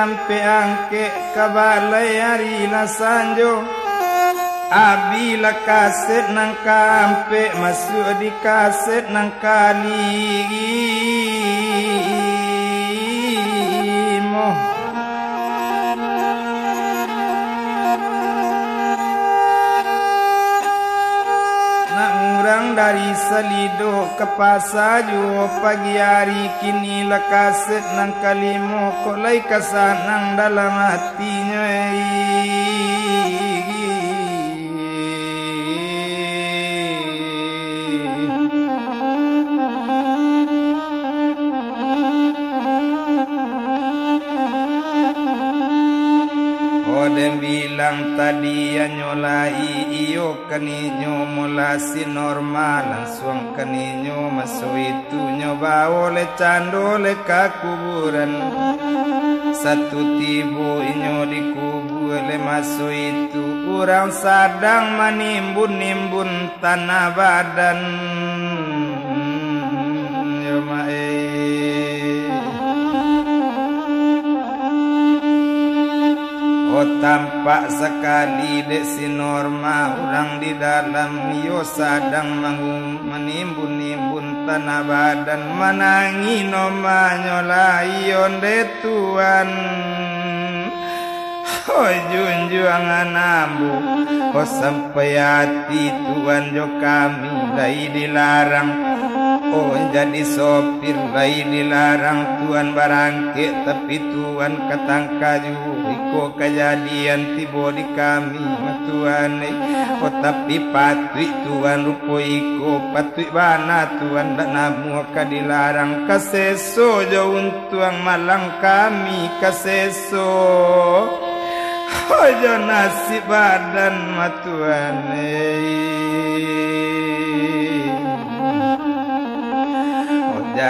Sampai angke kabalai hari nasanjo abila kaset nang kampe masuk di kaset nang kali mo nak ngurang dari salido ke pasajo pagi hari kini la kaset nang kalimo kok lai kasanang dalam hatinya Odem bilang tadi ya nyolai iyo keninyo mulasi normal langsung keninyo masuk itu nyoba oleh cando oleh kuburan satu tibu inyo dikubur oleh masuk itu kurang sadang manimbun-nimbun tanah badan Oh tampak sekali dek si Norma orang di dalam yo sadang menimbun-nimbun tanah badan menangi Norma nyolai onde tuan oh junjuangan ambu oh sampai hati tuan jo kami lai dilarang oh jadi sopir lai dilarang tuan barangke tapi tuan katangkaju iko kejadian tibo di kami tuan oh tapi patui tuan rupo iko patui bana tuan dak namu ka dilarang kaseso jauh tuang malang kami kaseso ojo nasib badan matuan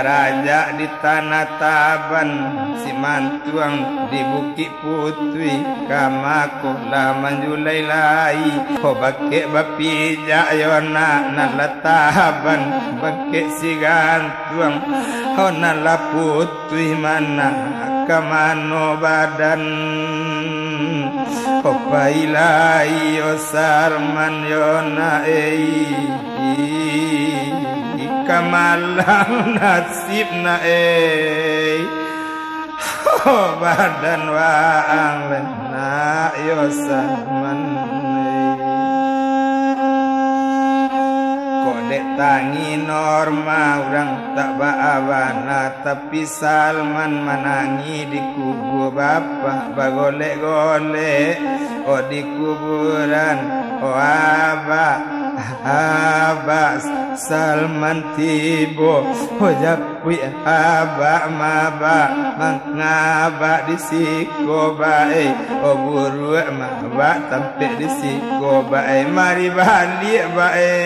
Raja di tanah Taban si mantuang di Bukit Putri kamako laman julai lai ho bake bapija yona nalataban bake si gantuang ho nalaputri mana kamano badan ho pailai yo sarman yona kamalang nasib na oh badan waang lena yosaman kok dek tangi Norma orang tak baabana tapi Salman menangi di kubur bapak bagolek-golek oh di kuburan oh abah Salman tibo hojapui abak mabak mangabak disiko bae oh buru mabak tampek disiko bae mari balik bae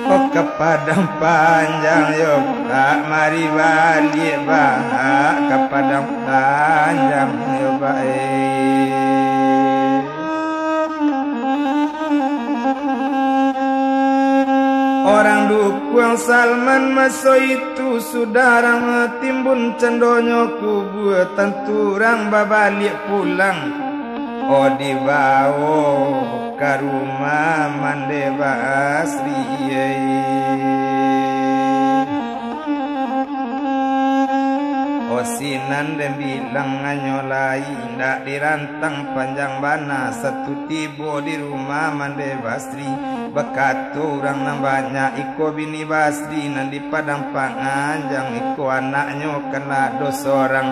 oh ke padang panjang yo kak mari balik bak ke padang panjang yo bae orang dukung Salman masuk itu saudara timbun cendonyo kubur tenturang babalik pulang oh dibawa ke rumah Mandeva Asri oh si sinan dan bilang nganyolai ndak dirantang panjang bana satu tibo di rumah mande Basri bekat orang nang banyak iko bini Basri nan di padang panganjang iko anaknya kena dos orang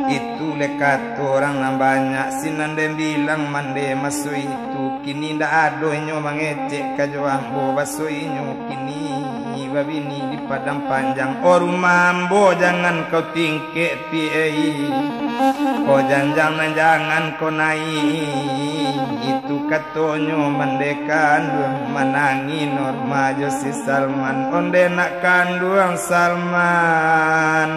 itu lekat orang nang banyak sinan dan bilang mande masu itu kini ndak adonyo mangecek kajoambo basoinyo kini babini di padang panjang mambo jangan kau tingkek piai kau jangan kau naik itu katonyo mendekan menangi norma Josi Salman onde nak kanduang Salman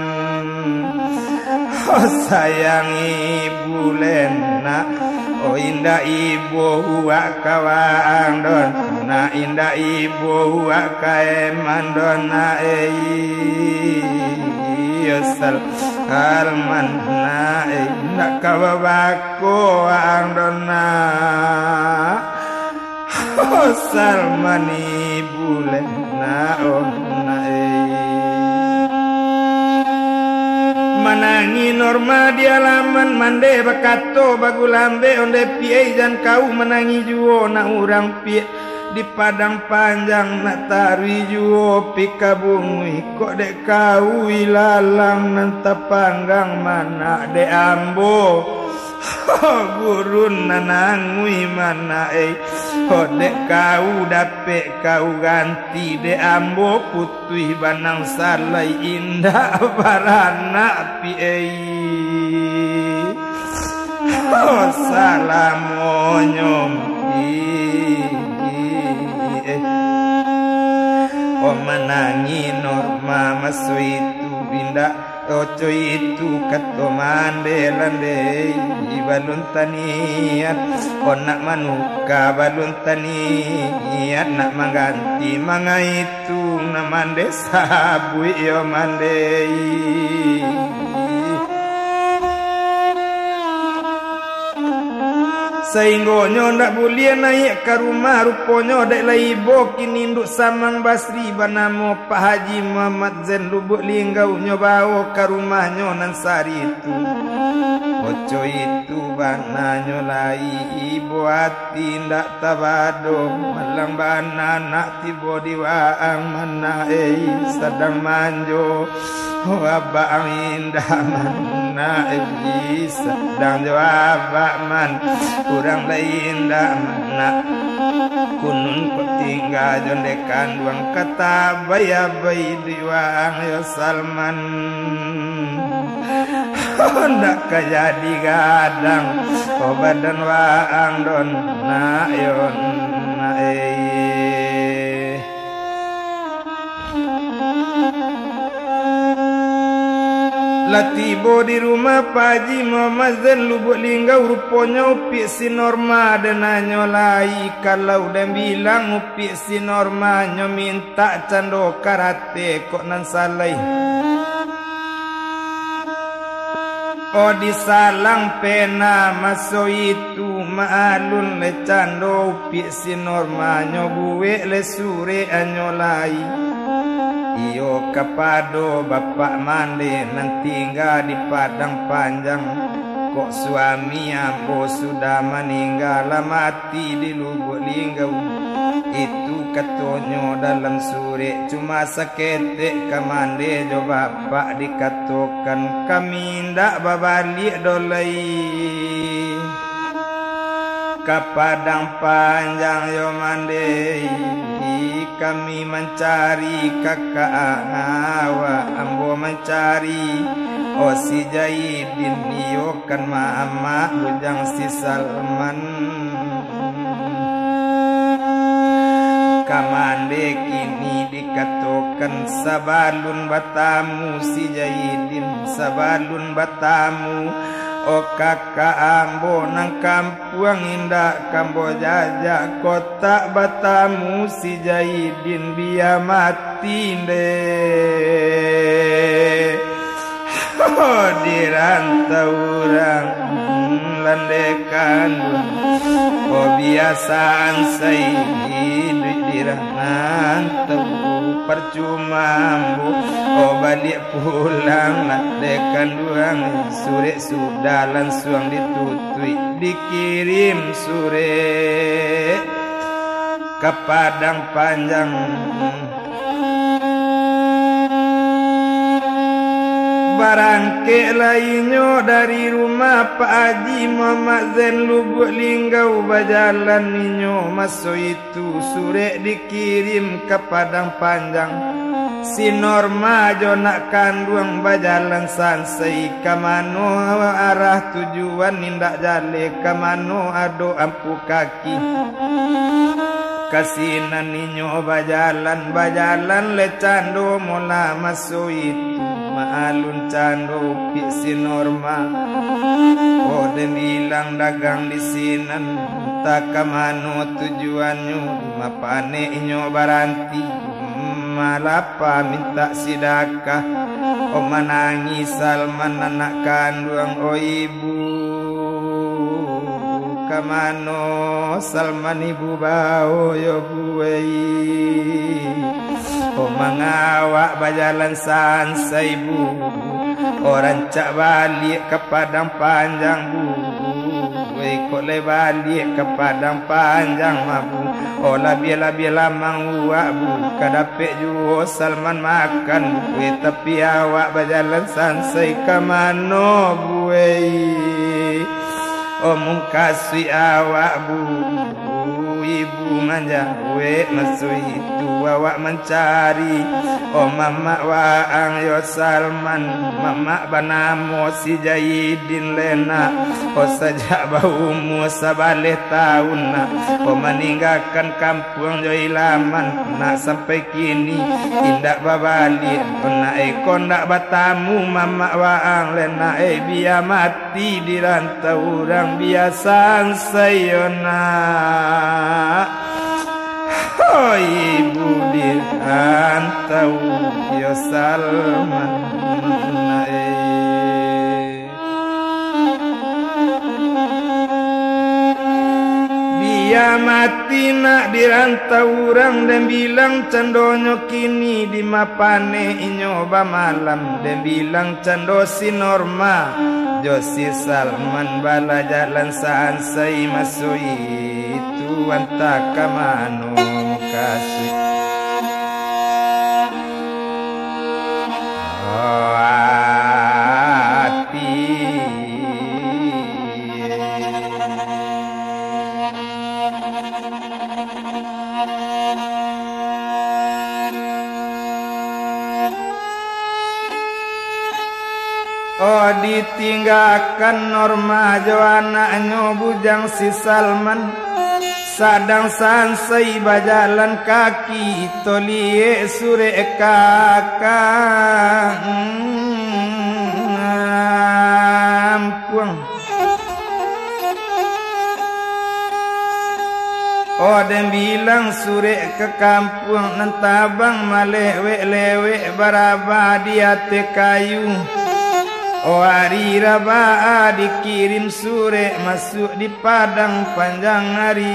oh sayang ibu Lena oh indah ibu huak kawang don na indah ibu huak kaeman don na Salman na indah kawabako ang don na oh Salman ibu Lena oh na menangi norma di alaman mande bakato bagulambe onde piai dan kau menangi juo na urang pie di padang panjang nak tarui juo pikabungui kok dek kau ilalang nanta panggang mana de ambo gurun nanangui mana dek kau dapet kau ganti de ambo putui banang salai indah barana piai salamonyom menangi norma masu itu binda oco itu kato mande lande balun taniat nak manuka balun taniat nak mengganti manga itu na mande sabu yo mande sainggonyo ndak boleh naik ke rumah ruponyo dek laibo kini nduk samang Basri banamo Pak Haji Muhammad Zain Lubuk Linggau nyobao ke rumahnya nan sari itu oco itu bananyo lai ibu hati ndak tabado malang bana nak tibo diwaang mana sedang manjo abang indah mana sedang jawab man kurang lain dah mana kunun tinggal jondekan duang kata bayi diwang ya Salman ndak kajadi gadang badan waang don na yon na latibo di rumah Pak Haji Muhammad Zain Lubuk Linggau ruponya upi si norma dan nyolai kalau dan bilang upi si norma nyo minta cando karate kok nan salai oh disalang pena maso itu maalun le cando upi si norma nyo buwe le sure anyolai iyo kapado bapak mande nan tinggal di padang panjang kok suami ambo sudah meninggal mati di Lubuk Linggau itu katonyo dalam sore cuma seketek kamande jo bapak dikatokan kami ndak babalik dolai ke padang panjang yo mande kami mencari kakak awa ambo mencari oh si Jaidin iyo kan mama bujang si Salman kamande kini dikatakan sabalun batamu si Jaidin sabalun batamu oh kakak ambo nang kampung indah Kamboja kota batamu si Jaidin biar mati deh oh dirantau orang landekan oh biasaan saya di rantau percuma oh balik pulang lah dekan duang sore sudah langsung ditutui dikirim sore ke Padang Panjang barangke lainnya dari rumah Pak Haji Muhammad Zain Lubuk Linggau berjalan ninyo masuk itu sore dikirim ke Padang Panjang si Norma jo nak kandung berjalan sansai ke mano arah tujuan nindak jale ke mano ado ampu kaki kasinan ninyo berjalan le cando mula masuk itu maalun cando si Norma oh dan bilang dagang di sinan tak kemana tujuannya mapane inyo baranti malapa minta sidakah oh menangis Salman anak kandung oh ibu kamano Salman ibu bau yo buai oh mengawak berjalan sansai bu orang cak balik ke Padang Panjang bu kok le balik ke Padang Panjang mabu oh labia lamang uak bu kadapek juo Salman makan bu tapi awak berjalan sansai ke mano bu oh mungkasui awak bu ibu manja we masuk itu awak mencari oh mama waang yo Salman mama banamo si Jahidin lena oh sejak baumu sabaleh tahun nak oh meninggalkan kampung jo ilaman nak sampai kini tindak babalik oh nak ekon nak batamu mama waang lena biar mati di rantau orang biasa sayona oh ibu dirantau yo Salman biar mati nak dirantau orang dan bilang candonyo kini di mapane inyoba malam dan bilang cando si Norma Josi Salman bala jalan sansai masuk itu anta kamano kasih oh hati oh ditinggalkan Norma jo anaknya bujang si Salman sadang sansai bajalan kaki tolie sure kakang ampun oh dan bilang sure ke kampung nentabang malewek baraba dia te kayu oh hari Rabaa dikirim sore masuk di Padang Panjang Arisa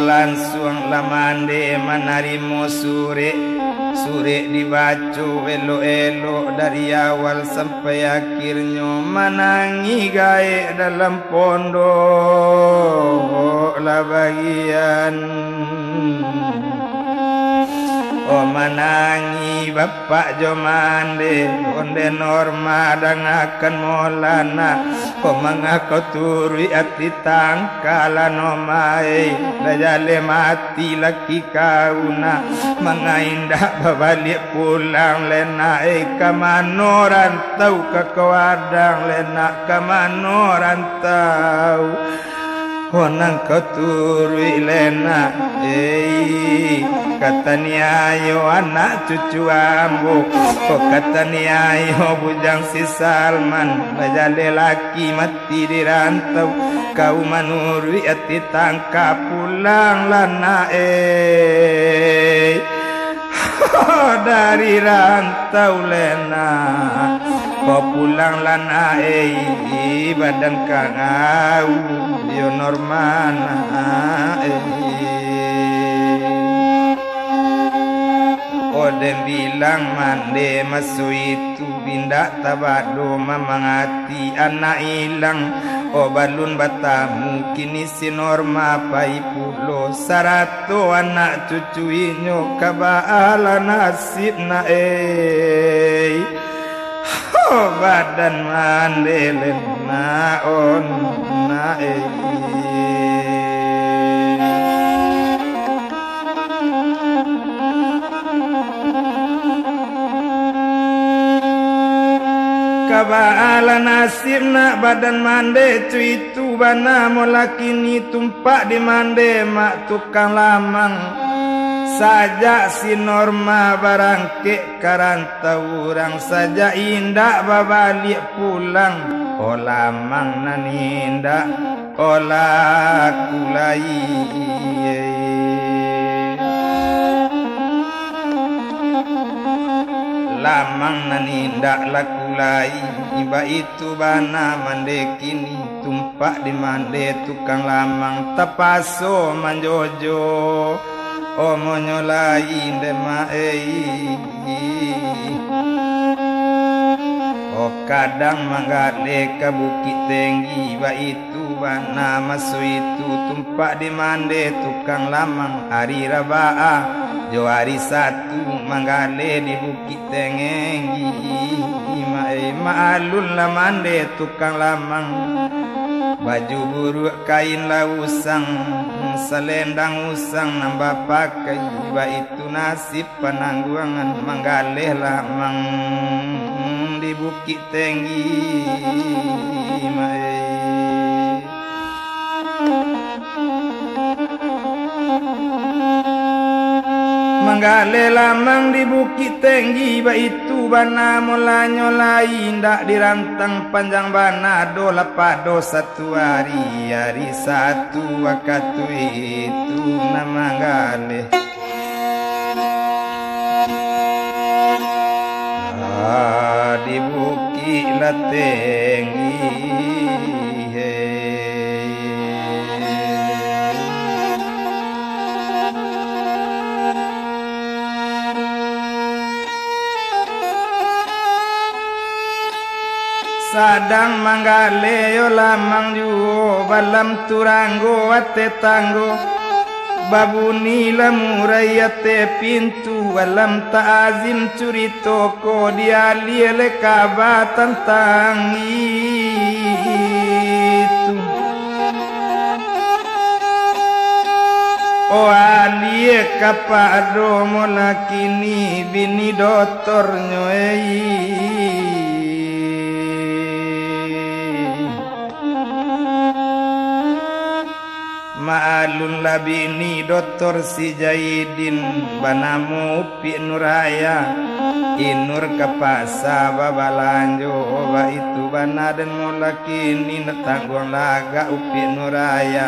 langsung lamande menarimo sure dibaca elo dari awal sampai akhirnya menangi gae dalam pondok lah bagian oh menangi bapak jomande onde Norma dangakan molana oh mengaku turui ati tangkalan omai dajale mati laki kauna mengaindah babalik pulang lena kamano rantau ke kawadang lena kamano rantau honang kau turui lena kata ni ayo anak cucu ambo kata ni ayo bujang si Salman bajale laki mati di rantau kau manurui ati tangka pulang lana dari rantau lena kau pulang lana badan kangau yo normana Odem bilang mande masu itu bindak tabado mamangati anak ilang balun batamu kini si norma pai pulo sarato anak cucu inyo kabaala nasib na badan mandelen na on na kabaala nasib nak badan mande cuitu bana molakini tumpak di mande mak tukang lamang saja si norma barangke karantau orang saja indak babalik pulang lamang nanindak kulai lamang nanindak lakulai iba itu bana mande kini tumpak di mande tukang lamang tapaso manjojo monyolai ndema kadang manggale ke bukit tinggi iba itu bana masu itu tumpak di mande tukang lamang hari rabaa jo hari satu manggale di bukit tinggi maalun la mande tukang lamang baju buruk kain lausang selendang usang nambah pakai iba itu nasib penangguangan manggale lamang di bukit tinggi manggale lamang di bukit tinggi ba itu bana mula nyolai ndak dirantang panjang bana dola pado satu hari satu waktu itu nama manggale di bukit tinggi sadang manggale yo lamang juo balam turanggo ate tanggo babuni lamurai ate pintu alam ta'azim curi toko dia liele kaba tentang itu alie kapado molakini bini doktor nyoei maalun labini doktor si Jaidin banamu upi nuraya inur kapasa babalanjo ba itu bana dan molakini netangguang laga upi nuraya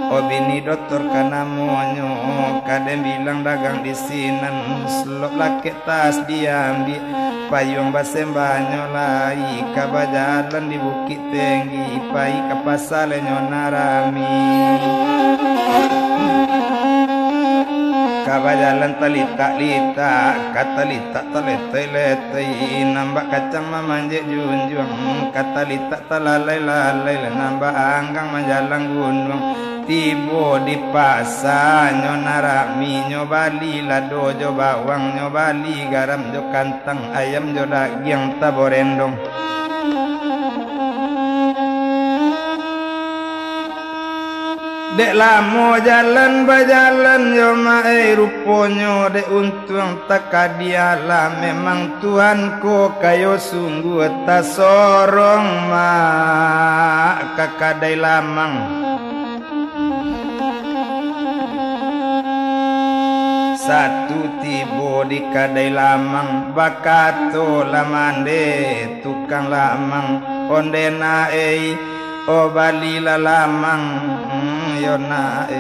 bini doktor kana monyo kadem bilang dagang di sinan selop laki tas diambil payung basembanyo lai kabajalan di bukit tinggi pai kapasale nyonarami kabajalan talita katalita talete nambah kacang mamanje junjung katalita talalai nambah anggang manjalang gunung tibo di pasa nyonarami nyobali lado jo bawang nyobali garam jo kantang ayam jo daging taborendong dek lamo jalan bajalan yo mae ruponyo dek untung takadiala memang Tuhanku kayo sungguh tak sorong mak kakadai lamang satu tibo di kadai lamang bakato lamande tukang lamang onde nae o bali lamang yo nae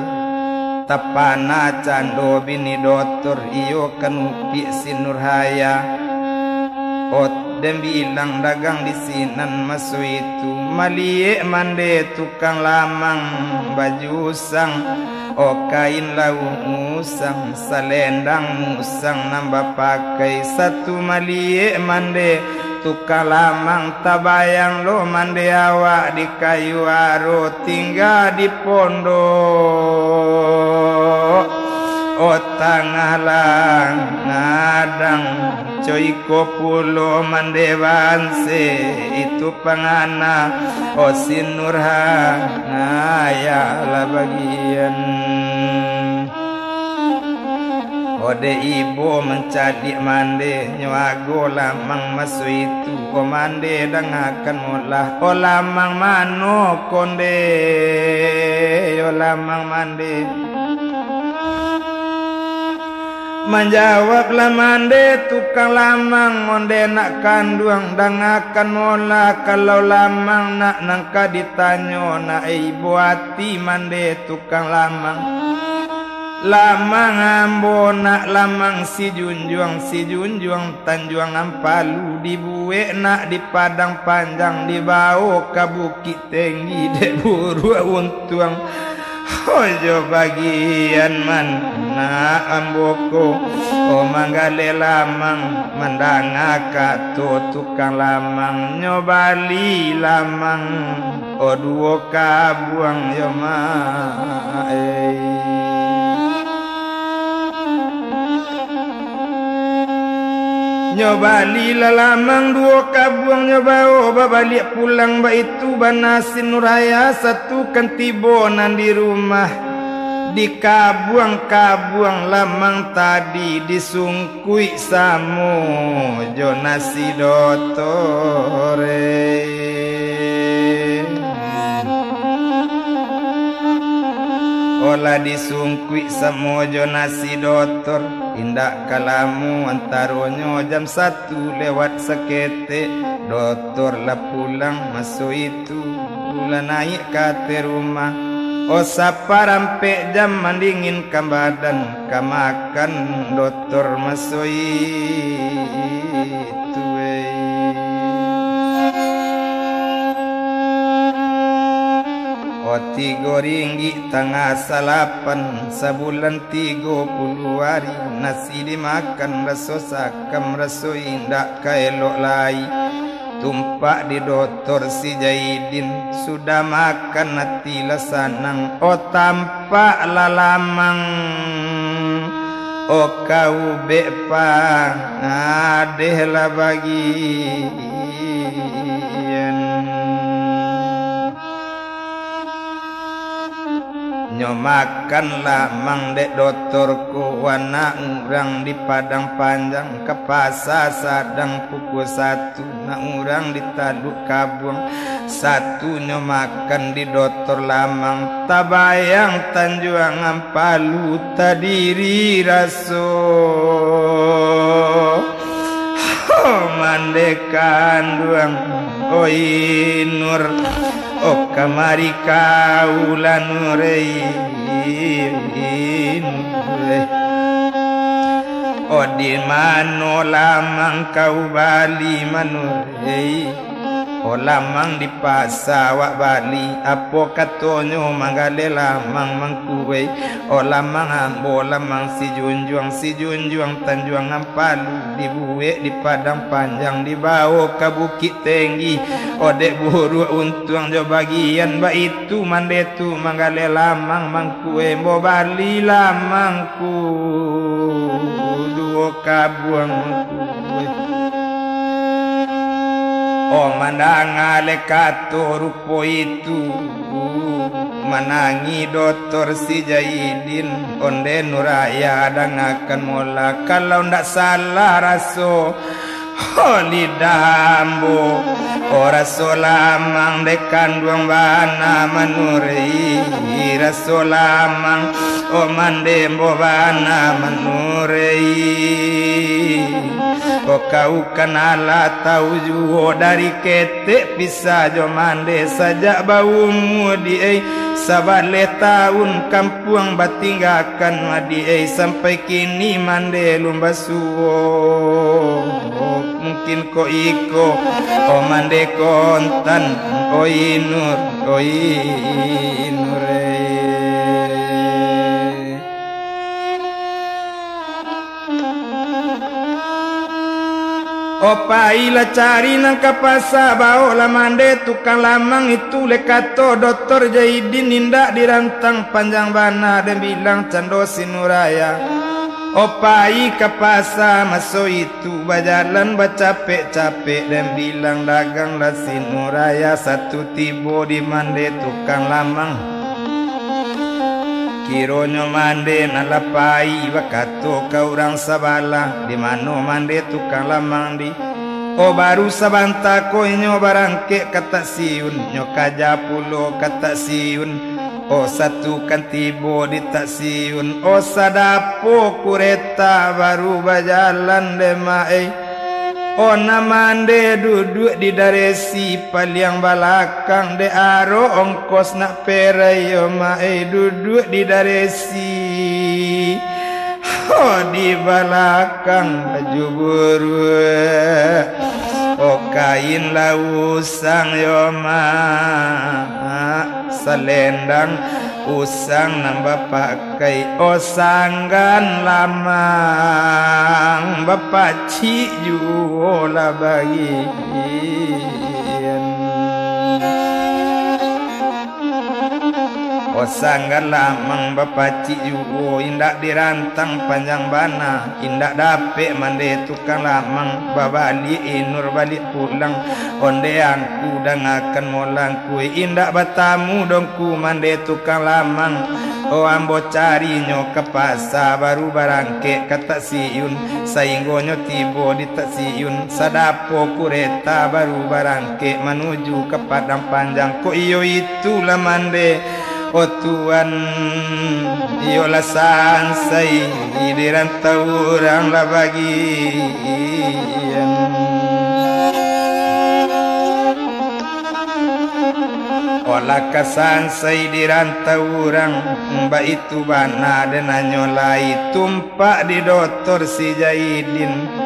tapana cando bini dotor iyo kanupi sinurhaya ot dan bilang dagang di sinan masu itu malie mande tukang lamang baju sang o kain lau musang salendang musang nambah pakai satu malie mande tukang lamang tabayang lo mande awak di kayu aro tinggal di pondok o tengah lang ngadang coy kopulo mande banse itu pangana o sinurhana ya la bagian ode ibu mencadi mande nyago lamang masu itu o mande dangakan molah o lamang mano konde yo lamang mande menjawab lamande tukang lamang onde nak kanduang dangakan mola kalau lamang nak nangka ditanyo nak ibu hati mande tukang lamang lamang ambo nak lamang si junjuang tanjuang ampalu dibuek nak di padang panjang dibawa ke bukit tinggi dek buru untuang ojo bagian mana amboko o manggale lamang mandangaka to tukang lamang nyobali lamang o duo kabuang yo mae nyobali lamang dua kabuang nyobao babalik pulang ba itu banasin nuraya satu kan tibonan di rumah di kabuang lamang tadi disungkui samo jonasi dotore olah disungkui samo jonasi dotor indak kalamu antaronyo jam 1 lewat sekete doktor lah pulang masuk itu pula naik ke rumah o sapa rampe jam mandingin ke badan ke makan doktor masuk itu tiga ringgi tengah salapan sebulan 30 hari nasi dimakan raso sakam raso indak kaelok lai tumpak di doktor si Jaidin sudah makan hati lasanang o tampak lalamang o kau bepa adeh la bagi nyomakan lamang dek doktorku wana urang di padang panjang ke pasar sadang pukul 1 na urang di Taluk Kabuang 1 nyomakan di doktor lamang tabayang Tanjuang Ampalu tadiri raso mandekan duang oi nur o kamari kaulan rein o di mano lamang kau bali manurei o lamang di pasawak bali apo katonyo manggale lamang mangkuwei o lamang ambo lamang si junjuang Tanjuang Ampalu dibuek di padang panjang dibawa ke bukit tinggi o dek buru untuang jo bagian ba itu mandetu manggale lamang mangkuwe mo bali lamangku duo kabuang mangkuwe o mandangale kato rupo itu manangi doktor si Jaidin onde nuraya dangakan mola kalau ndak salah raso lidambo ora solamang dekandung bana manuri rasolamang o mandembo bana manuri o kau kanala tahu juo dari ketek bisa jo mande saja bau mudi sabale tahun kampung batinggakan madi sampai kini mande lumba suwo mungkin ko iko o mande kontan o inur Opaila cari nang kapasa baola mande tukang lamang itu lekato dokter Jaidin nindak dirantang panjang bana dan bilang cando sinuraya. Opai kapasa masuk itu bajalan bacapek-capek dan bilang dagang lah sinuraya satu tibo di mande tukang lamang. Kironyo mande nalapai wakato ka urang sabala di mano mande tukang lamang di o baru sabanta ko inyo barangke kata siun nyo kaja pulo kata siun o satu kantibo di taksiun o sadapo kureta baru bajalan de mae o namande duduk di daresi paliang balakang de aro ongkos nak perayo mae duduk di daresi o di balakang baju buru o kain lausang yo ma selendang usang nambah pakai o sanggan lamang bapak ci juola bagian o sanggan lamang bapak ci juo indak dirantang panjang bana indak dapet mande tukang lamang babali inur balik pulang onde angku dangakan molangku indak batamu dongku mande tukang lamang o ambo cari nyo ke pasar baru barangke kata siun sainggonyo tibo di taksiun sadapo kureta baru barangke menuju ke padang panjang ko iyo itulah mande o Tuhan iyolah sansai di rantau orang lah bagian olah kasansai di rantau orang mbak itu bana dan nyolai tumpak di dokter si Jaidin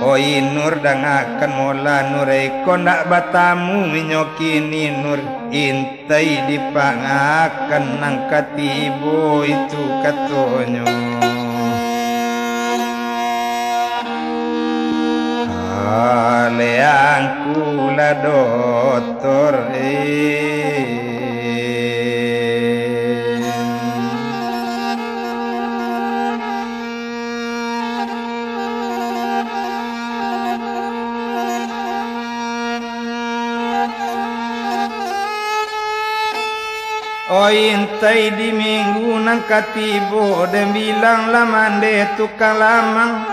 o inur dangakan mola nurai kondak batamu minyokini nur intai dipangakan nang katibo itu katonyo aleangku la dokter o intai di minggu nang katibo dan bilang lamande tukang lamang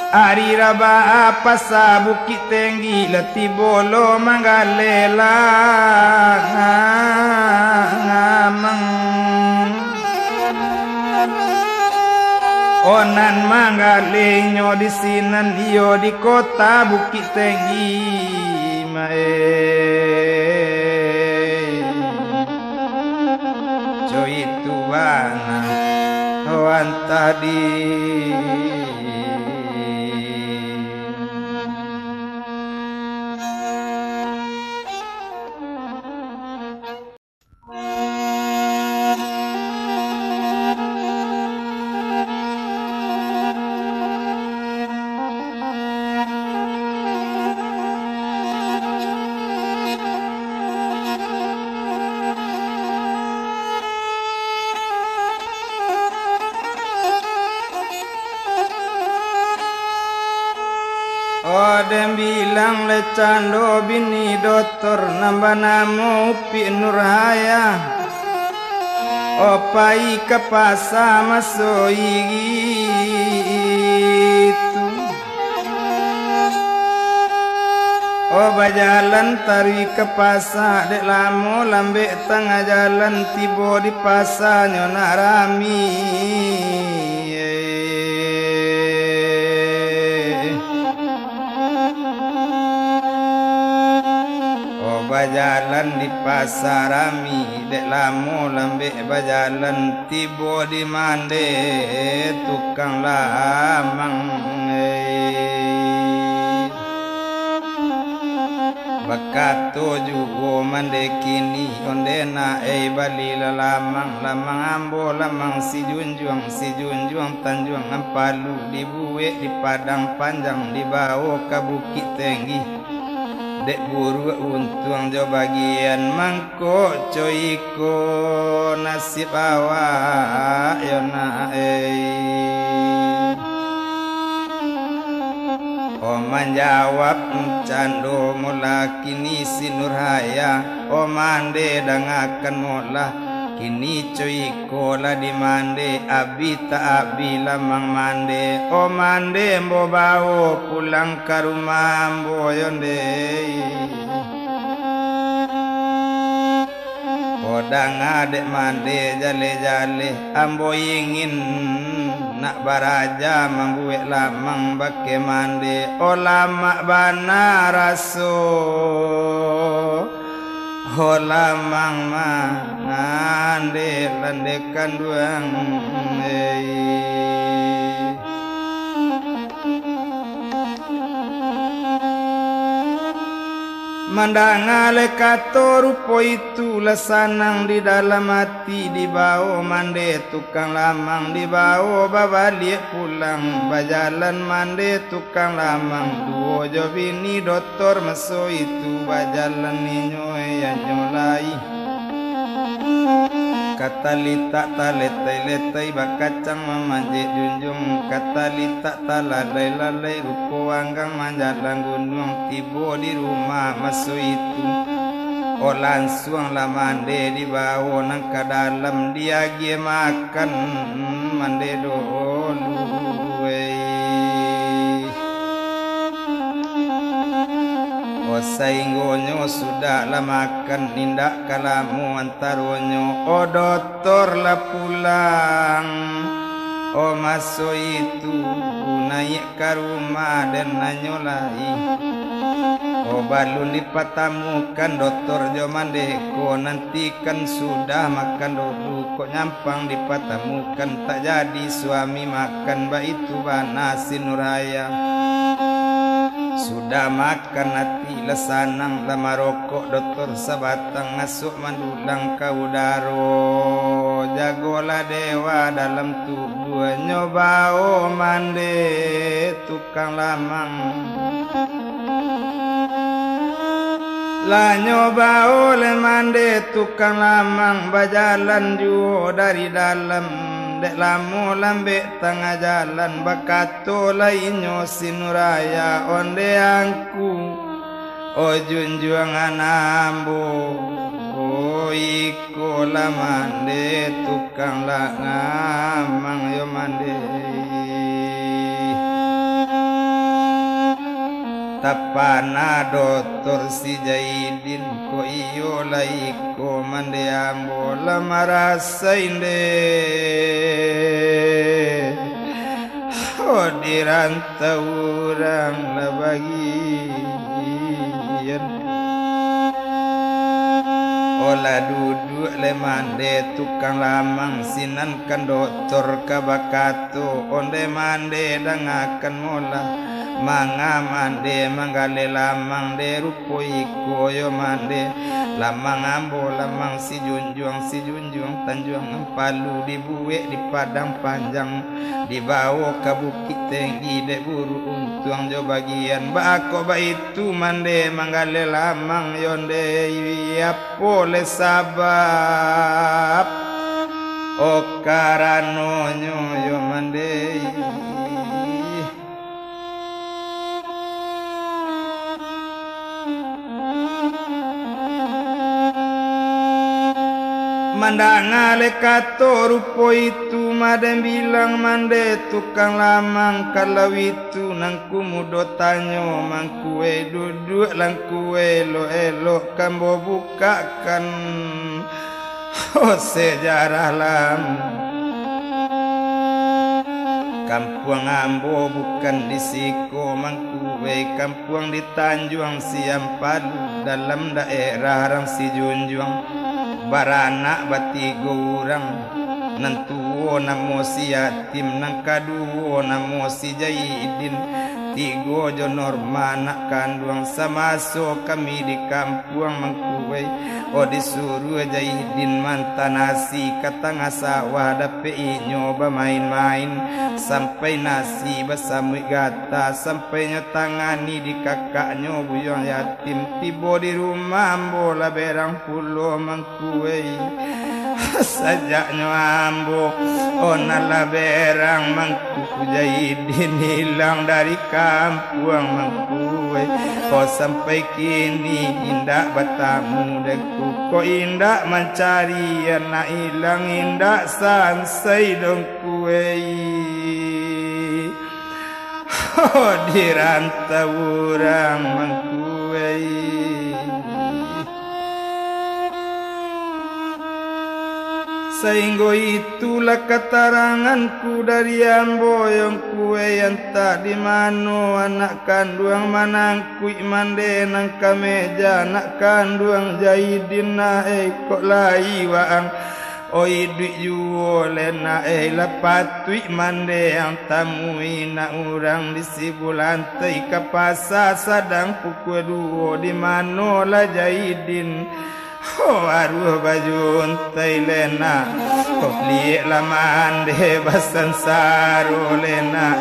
ari raba apa sa bukit tinggi latibo lo manggalela ngamang onan manggalenyo di sinan iyo di kota bukit tinggi itu bana wan tadi dan bilang lecando bini dokter nambah namo upi nurhaya opai kapasa masoi gitu Oh bajalan tari ke pasar dek lamo lambe tengah jalan tiba di pasar nyona rami Oh bajalan di pasar rami dek lamo lambe bajalan tiba di mande tukang lamang Bakato jugo mande kini onde na bali lamang ambo lamang si junjuang tanjuang ampalu di buwe di padang panjang di bawah ke bukit tinggi dek buru untung jo bagian mangko coiko nasib awak yona Oman jawab cando mula kini sinurhaya Omande dangakan mula kini cuy kola di mande abi tak abi lamang mande Omande mbo bawo pulang ke rumah mbo yonde Odang adek mande jale-jale ambo ingin nak baraja mambuek lamang bake mande olama bana raso olamang mande landekan duang Mandangale kato rupo itu lesanang di dalam hati dibawa mande tukang lamang dibawa babalik pulang bajalan mande tukang lamang duo jo bini doktor meso itu bajalan ninyo ya nyolai kata lita taletai bakacang memanjik junjung kata lita talalai rupo anggang manjalan gunung tibo di rumah masu itu oh langsung lah mande dibawa nang ke dalam dia gie makan mande dulu sainggonyo sudah lah makan nindak kalamu antaronyo oh doktor lah pulang oh maso itu naik ke rumah dan nanyolai oh balun dipatamukan doktor jo mandeko nanti kan sudah makan dulu kok nyampang dipatamukan tak jadi suami makan ba itu nasi nuraya sudah makan hati lesanang lama rokok dokter sabatang masuk mandulang ke udaro jagolah dewa dalam tubuh nyoba mande tukang lamang lah nyoba oleh mande tukang lamang bajalan juo dari dalam dek lamu lambe tengah jalan bakato lainyo sinuraya onde angku o junjuang anambo o iko lamande tukang langamang yo mande tapana doktor si Jaidin ko iyo laiko mande ambo lamarasain de dirantau orang la bagian olah duduk le mande tukang lamang sinan kan doktor kabakato onde mande dangakan mola manga mande manggale lamang de rupo iko yo mande lamang ambo lamang si junjuang tanjuang ampalu dibuwe di padang panjang dibawa ke bukit tinggi dek buru untuang jo bagian bako ba itu mande manggale lamang yonde apa le sabab o karano yo mande mandangale kato rupo itu made bilang mande tukang lamang kalau itu nang kumudo tanyo mangkue duduk lang kue lo elok kambo bukakan sejarah lama Kampung Ambo bukan di Siko mangkue kampung di Tanjuang Siam Padu dalam daerah Rang Sijunjuang baranak batigo urang nantuo namo si yatim nang kaduo namo si Jaidin tigo jo norma nak kanduang samaso kami di kampung mangkue o disuruh Jaidin mantanasi kata ngasawah dape nyoba main-main sampai nasi bersama gata sampai nyotangani di kakaknya buyong yatim tiba di rumah bola berang pulo mangkue sajaknya ambo onala berang mangku Jaidin hilang dari kampung mangkue kau sampai kini indah bertamu deku kau indah mencari anak hilang indah sansai dong kue di rantau urang mangkue sehingga itulah keteranganku dari ambo yang kue yang tak di mano anak kandung manangku mande nang kameja anak kandung Jaidin na kok lai waang oi duit juo lena lapatui mande yang tamui na urang di sibulan tei kapasa sadang pukul duo di mano la Jaidin aruh baju untai lena liek laman de basan saru lena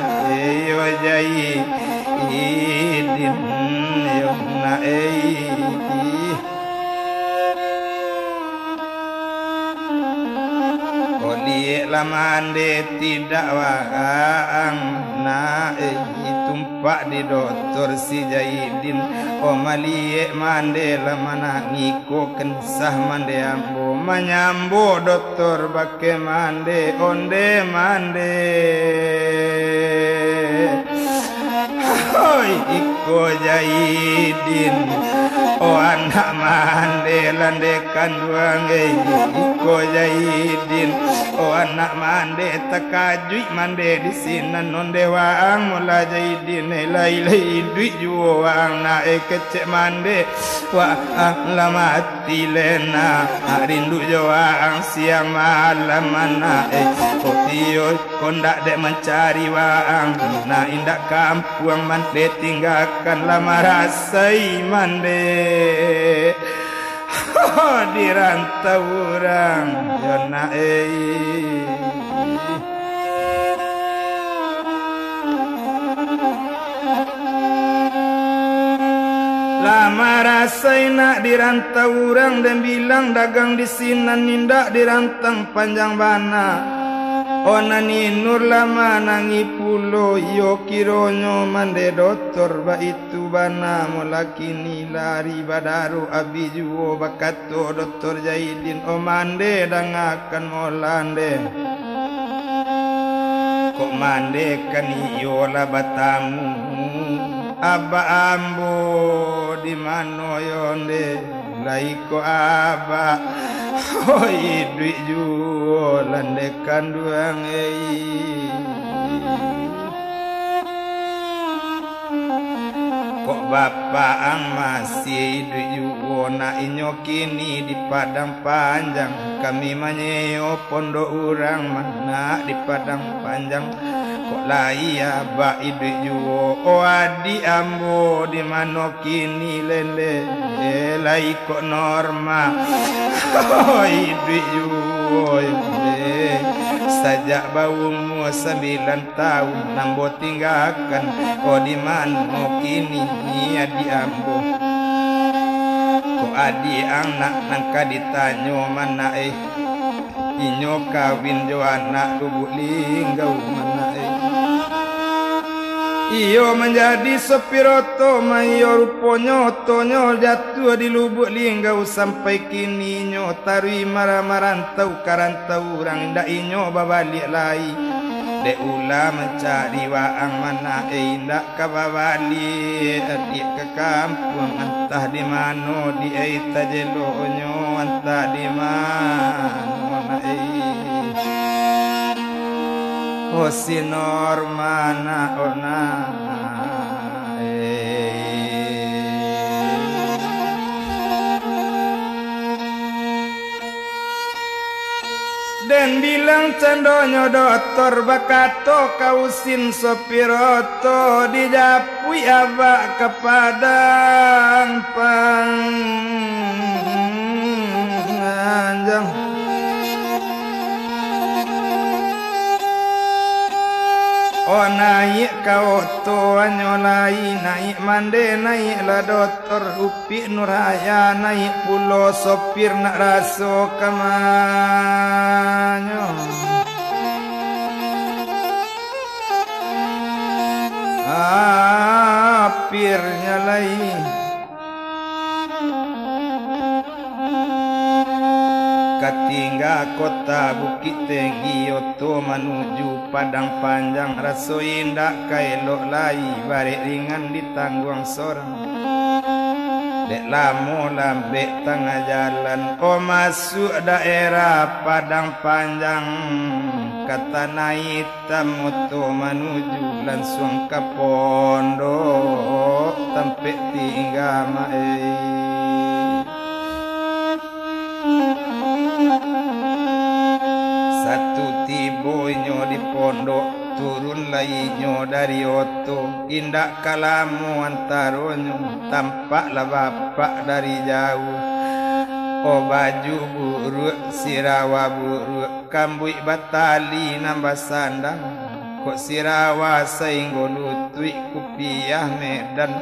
yo Jaidin yo na liek laman de tidak waang na tumpak di doktor si Jaidin o maliek mande lamana ngiko kensah mande ambo manyambo doktor bake mande onde mande hoi iko Jaidin o anak mande lande kanduang iko Jaidin o anak mande takajui mande di sini nonde waang mula Jaidin lai duit juo waang na kecek mande waang lamati lena rindu jo waang siang malam mana iyo kondak dek mencari waang na indak kampung mande tinggalkan lama rasai mande di rantau urang yona lama rasai nak di rantau urang dan bilang dagang di sinan nindak di rantang panjang bana onani nur lama nangi pulo yo kironyo mande doktor ba itu bana mula kini lari badaru abi juo bakato doktor Jaidin o mande dangakan molande kok mande kan iyo la batamu aba ambo di mano yonde laiko aba hoi duit juo lande kanduang kok bapak ang masih duit juo na inyo kini di Padang Panjang kami manyeyo pondok urang mana di Padang Panjang kok lai aba duit juo o adi ambo di mano kini lende lai kok norma oi duit juo sajak baumu 9 tahun nambo tinggalkan kok di mano kini adi ambo kok adi anak nangka ditanyo mana inyo kawin jo anak lubuk linggau mana Iyo menjadi sepiroto mayor ruponyo tonyo jatuh di lubuk linggau sampai kini nyo tarui marah-marantau karantau orang ndak inyo babalik lai de ulah mencari waang mana ndak kababali adik ke kampung entah di mano di tajelonyo entah di mano na Hosinor mana ona Den bilang cendonyo doktor bakato kausin sopiroto dijapui abak kepadang panjang Oh naik kau to nyolai naik mande naik la dokter upi nuraya naik pulo sopir nak raso kamanyo apir nyalai Katingga kota Bukit Tinggi Oto menuju Padang Panjang raso indak kaelok lai barek ringan di tangguang sorang dek lamo lambek tengah jalan oh masuk daerah Padang Panjang kata naik hitam oto menuju langsung ke pondok tempat tinggal mae Satu tibonyo di pondok turun lainyo dari oto indak kalamu antaronyo tampaklah bapak dari jauh oh baju buruk sirawa buruk kambui batali nambah sandang kok sirawa sainggo lutui kupiah medan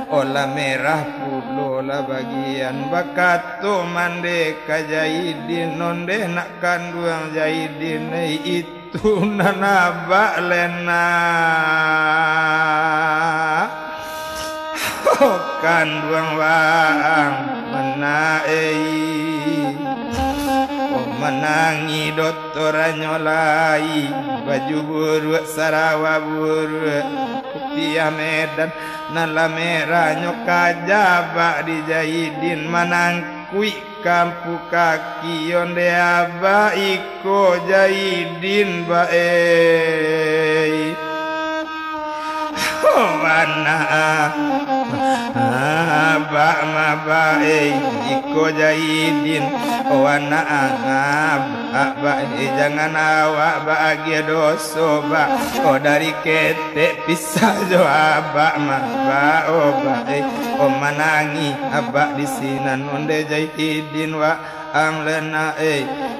olah merah pulo la bagian bakato mande kajaidin nonde nak kanduang jaidin itu nanabak lena kanduang waang menangi doktor nyolai baju buruk sarawa buruk kupiah medan nala merah nyoka jabak dijahidin manangkui kampu kaki onde aba iko jahidin bae mana abak mabae iko jahidin wana abak jangan awak bahagia doso bak oh dari ketek pisah jo abak mabak oh bae oh manangi abak di sinan onde jahidin wa ang lena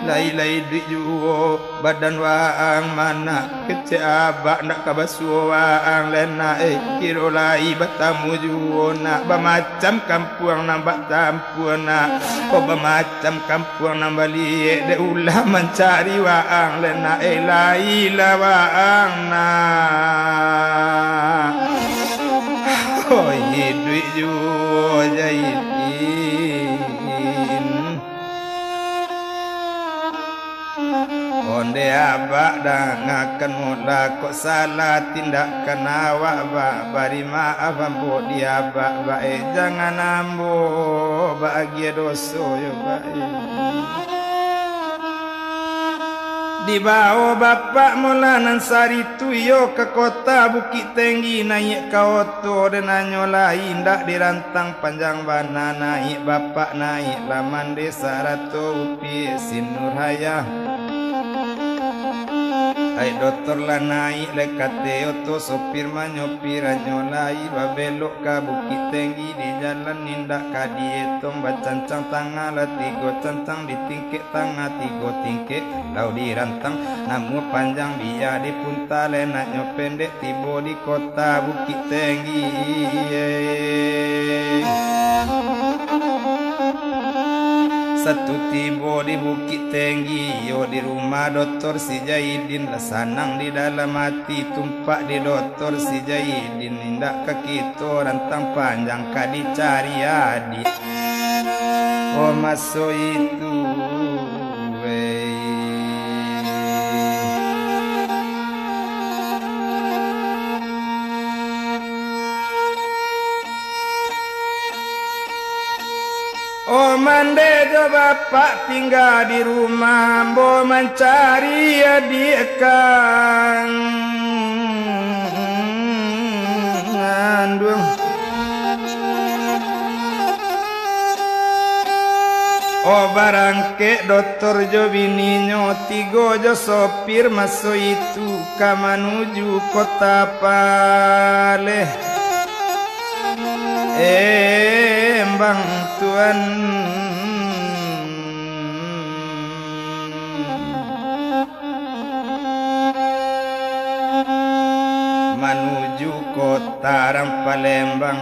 lai duit juo badan waang mana kece abak nak kabasuo waang lena kiro lai batamu juo nak bamacam kampuang nambak tampuan nak oh bamacam kampuang nambali de ulah mencari waang lena lai la waang nak oh duit juo jahit onde abak dangakan mula kok salah tindakan awak bak bari maaf ambo dia bak bae jangan ambo bahagia doso yo bae dibawa bapak mulanan sari tuyo ke kota Bukit Tinggi naik ke oto dan nyolai ndak dirantang panjang bana naik bapak naik laman desa Ratu Upi Sinurhaya Hai dokter lah naik lekate oto sopir nyopir nyolai babelok ka Bukit Tinggi di jalan nindak ka dietong bacancang tangga lah tigo cancang di tingkek tangga tigo tingkek lau dirantang namu panjang biar di puntale nak nyopendek tibo di kota Bukit Tinggi Satu tibo di Bukit Tinggi, yo di rumah Dr. Si Jaidin, lah sanang di dalam hati tumpak di Dr. Si Jaidin. Indak ke kita rantang panjang ka dicari adik. Oh masuk itu oh mande jo bapak tinggal di rumah, bo mencari adik kang ngandung. Oh barangke Dokter jo bininyo tigo jo sopir masuk itu ka menuju kota Paleh. Bang Tuan menuju kota Palembang,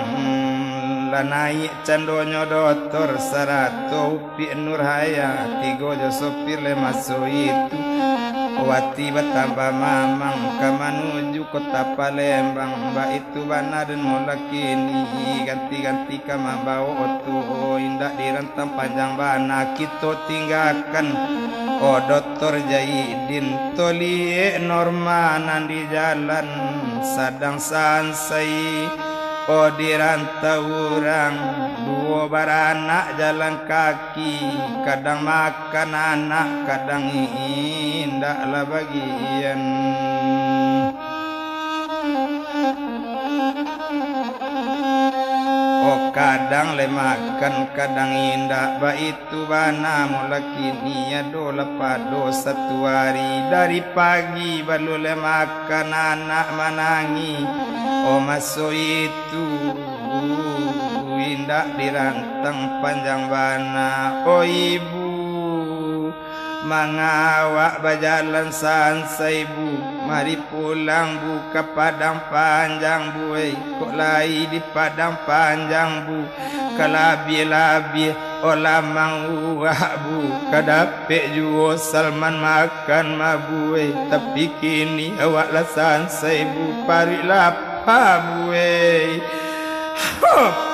lah naik candonyo Dokter Sarato Upi Nurhaya tigo jo sopir le masuk itu. Wati betambah mamang ka menuju kota Palembang, mbak itu bana dan molakini ganti-ganti ka mabawa otu indak direntang panjang bana kita tinggalkan. Oh Dokter Jaidin tolie normanan di jalan sadang sansai. Oh dirantau orang dua baranak jalan kaki, kadang makan anak kadang indaklah bagian. Oh kadang le makan kadang indak, ba itu bana mulaki niado lepado satu hari dari pagi baru le makan anak manangi. Oh masuk itu indak dirantang panjang bana. Oh ibu mangawak bajalan sansai bu, mari pulang bu ke Padang Panjang bu. Kok lai di Padang Panjang bu, kalabi-labi olah manguah bu, kadapek juo Salman makan ma bu. Tapi kini awak lah sansai bu, pari lapar bu.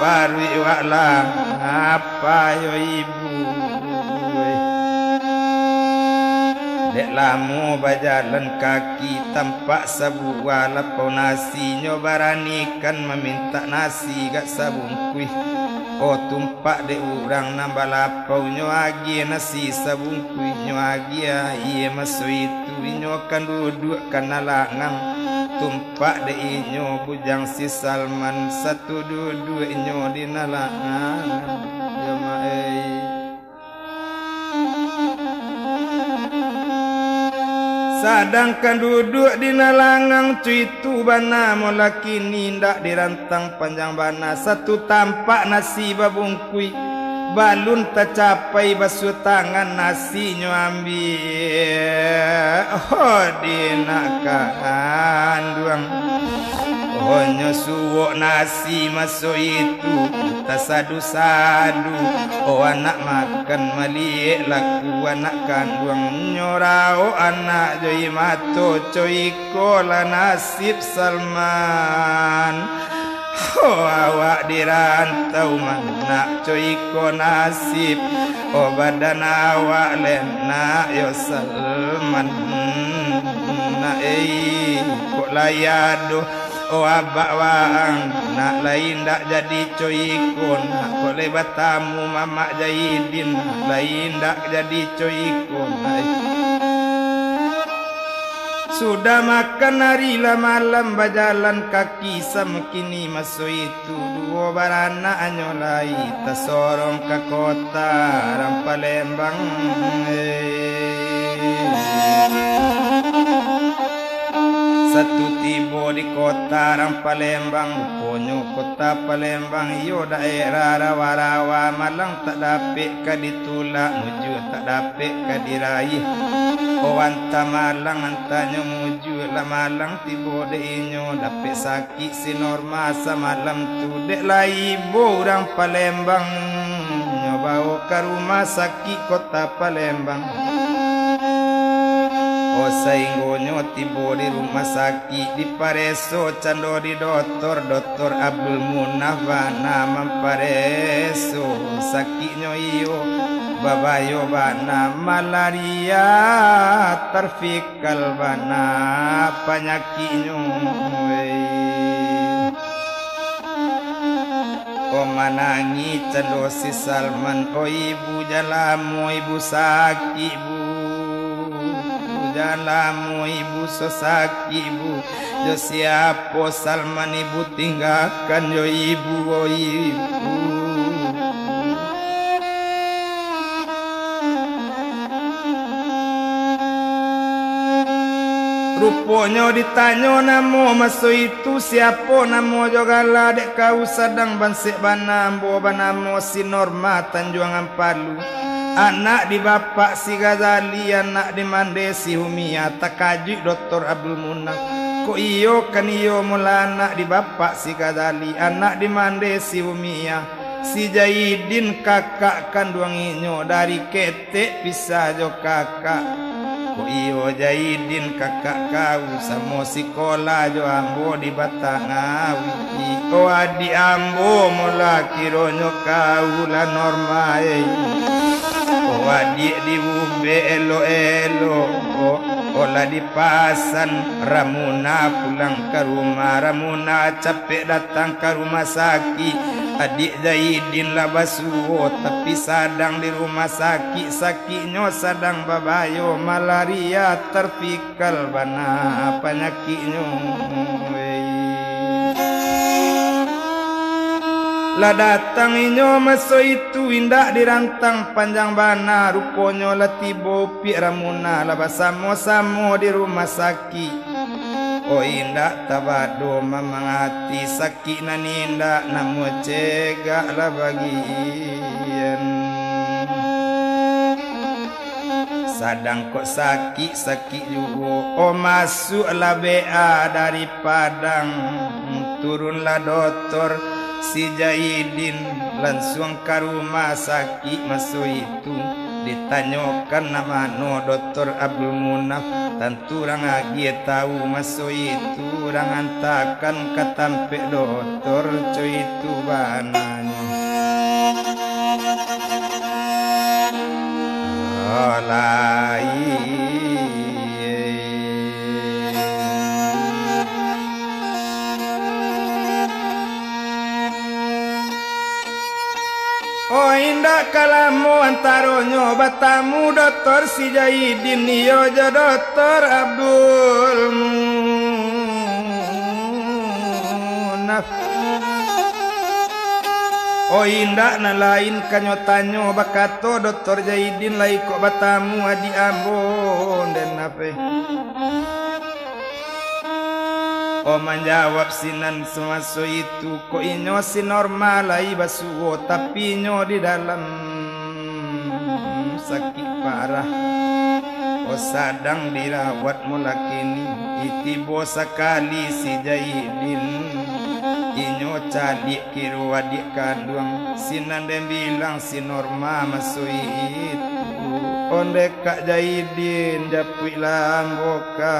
Pari awak lah apa yo ibu. Dek lamu bajalan kaki tampak sebuah lapau nasi, nyobaranikan meminta nasi gak sabun kuih. Oh tumpak dek urang nambah lapau nyo agi nasi sabun kuih nyo agi ya iya masuk itu nyo kan duduk kana langang. Tumpak dek inyo bujang si Salman satu duduk nyo di nalangan jamaah. Sadangkan duduk di nalangang cuitu bana molaki nindak dirantang panjang bana. Satu tampak nasi babungkui balun tercapai basuh tangan nasi nyo ambil. Oh dinakan duang. Oh nyo suwok nasi masuk itu tasadu-sadu. Oh anak makan maliek laku anak kandung nyorao anak joi mato coiko la nasib Salman. Oh awak dirantau mana coiko nasib. Oh badan awak lena yo Salman. Na kok layado. Oh abak wang nak lain dak jadi coiko, nak boleh batamu mamak Jaidin lain dak jadi coiko. Sudah makan hari lah malam berjalan kaki semkini masuk itu dua baranak nyolai tersorong ke kota Palembang. Satu tiba di kota Palembang, ponyo kota Palembang, yo daerah rawa-rawa malang tak dapat ka ditulak, muju tak dapat ka diraih. Anta malang antanya muju lah malang tiba de inyo dapat sakit si norma samalam tu dek lai borang Palembang nyoba ambo ka rumah sakit kota Palembang. O sainggonyo tibo di rumah sakit di Pareso cando di dokter Abdul Munafana mampareso sakitnyo iyo babayo bana malaria terfikal bana penyakitnyo o manangi cando si Salman o ibu jalamu ibu sakit bu jalamu ibu sosaki ibu yo siapo Salman ibu tinggalkan yo ibu o ibu rupanya ditanya namo maso itu siapa namo jogala dek kau sedang bansek banambo banamo si Norma Tanjuangan Palu. Anak di bapak si Ghazali, anak di mande si Humia, takajuk Dr. Abdul Munaf. Kok iyo kan iyo mula anak di bapak si Ghazali, anak di mande si Humia. Si Jaidin kakak kandunginyo dari ketek pisah jo kakak. Kok iyo Jaidin kakak kau sama sekolah jo ambo di Batangawi. Iko adi ambo mula kironyo kau la Norma wadik di bube elo olah di pasan Ramuna pulang ke rumah Ramuna capek datang ke rumah sakit adik Zaidin lah basuh tapi sadang di rumah sakit sakitnya sadang babayo malaria terfikal bana penyakitnya lah datang inyo maso itu indah dirantang panjang bana ruponyo lah tibo pi Ramuna lah basamo-samo di rumah sakit. Oh indah tabado mamangati sakit naninda namo cegak lah bagian. Sadang kok sakit juga. Oh masuk lah BA dari Padang turunlah dokter si Jaidin langsung ke rumah sakit masuk itu ditanyakan nama no Dr. Abdul Munaf tentu orang lagi tahu masuk itu orang antakan ketampe dokter cuy itu bananya oh indah kalamu antaronyo batamu Dr. si Jaidin yo jo Dr. Abdul Munaf. Oh indah na lain kanyo tanyo bakato Dr. Jaidin lai kok batamu adi ambon dan nape. Oh menjawab sinan semaso itu kok inyo si Norma lai basuo tapi inyo di dalam sakit parah. Oh sadang dirawat mula kini itibo sekali si Jaidin inyo calik kiro adik kandung sinan dan bilang si Norma masuk itu onde Kak Jaidin japui lamboka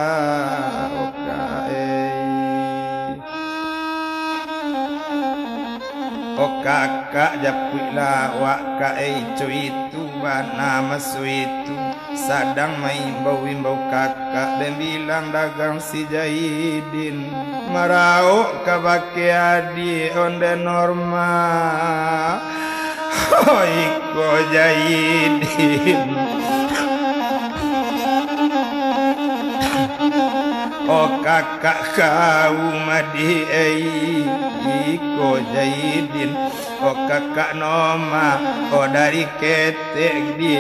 oh kakak japui lawak kae cuy itu bana masuk itu sadang main bau kakak dan bilang dagang si Jaidin marau kabake adi onde Norma hoi ko Jaidin oh kakak kau madi iko Jaidin oh kakak Noma oh dari ketek di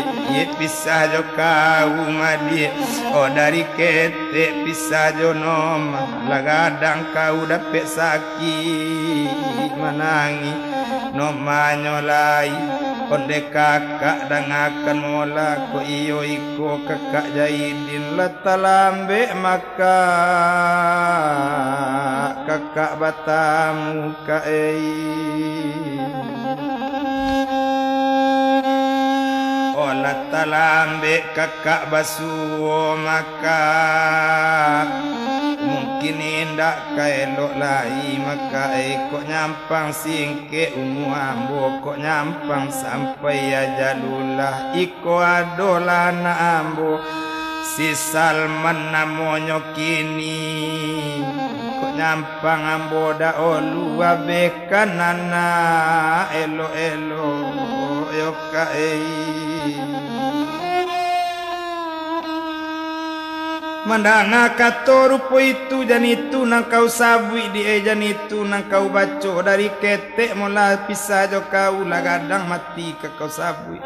pisah jo kau madi oh dari ketek pisah jo Noma lagadang kau dapet sakit manangi Noma nyolai onde kakak dangakan mola ko iyo iko kakak Jaidin latalambe maka kakak batamu kae latalambe kakak basuo maka mungkin indak kaelok lai maka kok nyampang singke ambo kok nyampang sampai ajalulah iko adolana ambo si Salman namonyo kini kok nyampang ambo da olu abekanana elo elo yokai mandana katoru po itu jan itu nang kau sabui di jan itu nang kau baco dari ketek mola pisah jo kau lagadang mati ke kau sabui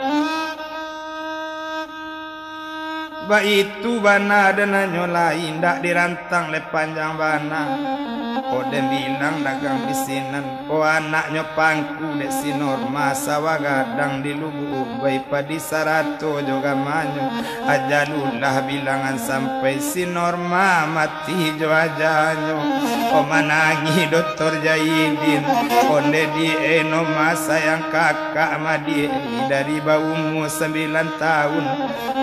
ba itu bana dan nyolai ndak dirantang le panjang bana ode bilang dagang bisinan o anaknya pangku dek si Norma sawa gadang di lubu bai padi sarato juga manyo ajalullah bilangan sampai si Norma mati jo ajanyo o manangi dokter Jaidin onde di eno masa yang kakak madi dari baumu 9 tahun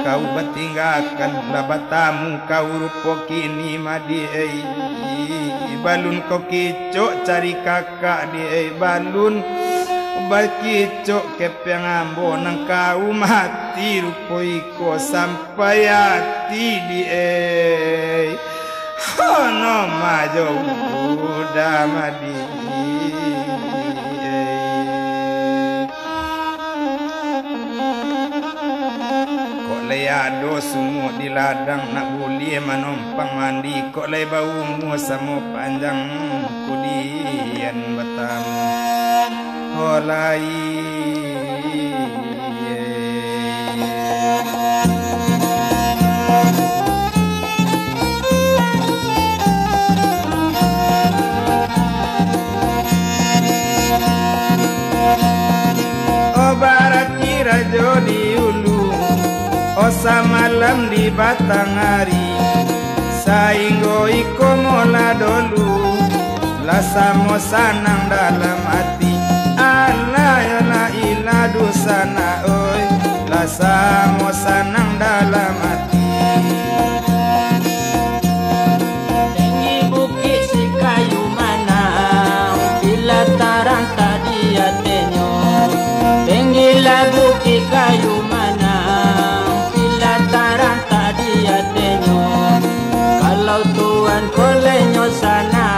kau bertinggalkan labatamu kau rupo kini madi balun kau kicok cari kakak di balun bakicok kepeng ambo nang kau mati rupo iko sampai hati di hono majo udah madi ado semua di ladang nak boleh manompang mandi kok lay baumu sama panjang kudian batamu holai oh barat kira jodi ulu osa malam di batang hari sainggo iko mola dolu lasamo sanang dalam hati Allah ya la ila dosana oi lasamo sanang dalam hati tinggi bukit si kayu mana bila tarang tadi atenyo tinggi la bukit kayu mana kalau tuan kolenyo sana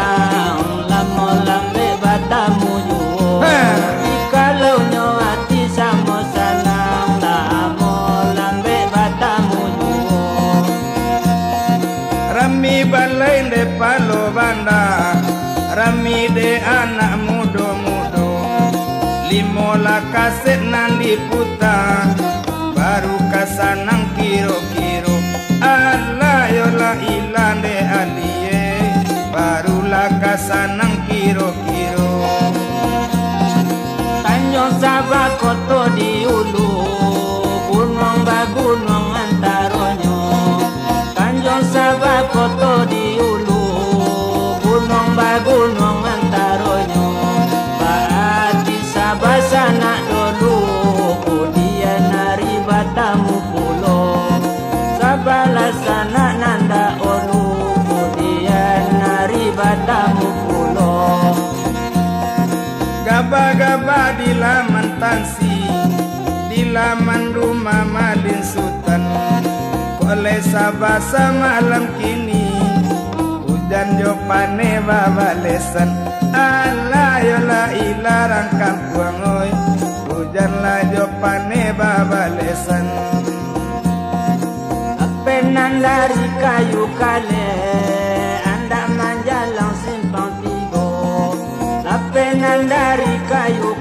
lamo lambe batamu juo kalau nyo hati samo sana lamo lambe batamu juo rami balai de palo banda rami de anak mudo mudo limola kaset nan diputar baru kasanang kiro-kiro Allah ya la ilande aliye barulah kasanang kiro-kiro Tanjung Sabah koto di ulu gunung bagunung antaronyo Tanjung Sabah koto di ulu gunung bagunung antaronyo Baati Sabah sana dulu batamu pulo sabalasana nanda olu kemudian nari batamu pulo gaba-gaba di laman tansi di laman rumah Malin Sultan oleh sabasa malam kini hujan jo pane babalesan Allah ya la ilarang kampung oi hujan lajo pane babalesan apenan dari kayu kale anda manjalang simpang tigo apenan dari kayu